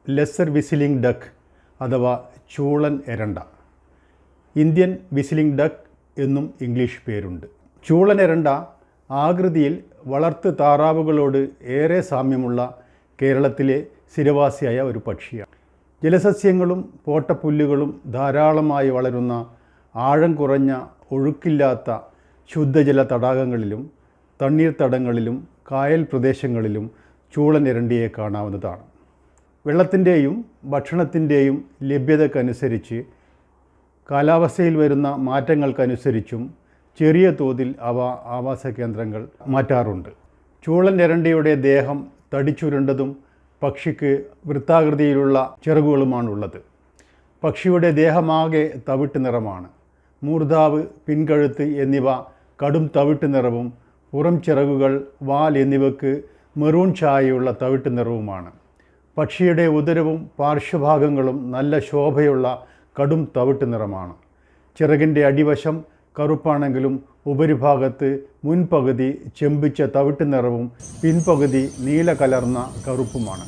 Lesser whistling duck അഥവാ ചൂളൻ എരണ്ട. Indian whistling duck എന്നും English പേരുണ്ട്. ചൂളൻ എരണ്ട ആകൃതിയിൽ വളർത്തു താറാവുകളോട് ഏറെ സാമ്യമുള്ള കേരളത്തിലെ സ്ഥിരവാസിയായ ഒരു പക്ഷിയാണ്. ജലസസ്യങ്ങളും പോട്ടപ്പുല്ലുകളും ധാരാളമായി വളരുന്ന ആഴം കുറഞ്ഞ ഒഴുക്കില്ലാത്ത ശുദ്ധജല തടാകങ്ങളിലും തണ്ണീർത്തടങ്ങളിലും കായൽ പ്രദേശങ്ങളിലും ചൂളൻ എരണ്ടിയെ കാണാവുന്നതാണ്. വെള്ളത്തിൻ്റെയും ഭക്ഷണത്തിൻ്റെയും ലഭ്യതക്കനുസരിച്ച് കാലാവസ്ഥയിൽ വരുന്ന മാറ്റങ്ങൾക്കനുസരിച്ചും ചെറിയ തോതിൽ അവ ആവാസ കേന്ദ്രങ്ങൾ മാറ്റാറുണ്ട്. ചൂളൻ എരണ്ടിയുടെ ദേഹം തടിച്ചുരുണ്ടതും പക്ഷിക്ക് വൃത്താകൃതിയിലുള്ള ചിറകുകളുമാണുള്ളത്. പക്ഷിയുടെ ദേഹമാകെ തവിട്ട് നിറമാണ്. മൂർധാവ്, പിൻകഴുത്ത് എന്നിവ കടും തവിട്ട് നിറവും പുറം ചിറകുകൾ, വാൽ എന്നിവയ്ക്ക് മെറൂൺ ഛായയുള്ള തവിട്ട് നിറവുമാണ്. പക്ഷിയുടെ ഉദരവും പാർശ്വഭാഗങ്ങളും നല്ല ശോഭയുള്ള കടും തവിട്ട് നിറമാണ്. ചിറകിൻ്റെ അടിവശം കറുപ്പാണെങ്കിലും ഉപരിഭാഗത്ത് മുൻപകുതി ചെമ്പിച്ച തവിട്ട് നിറവും പിൻപകുതി നീല കലർന്ന കറുപ്പുമാണ്.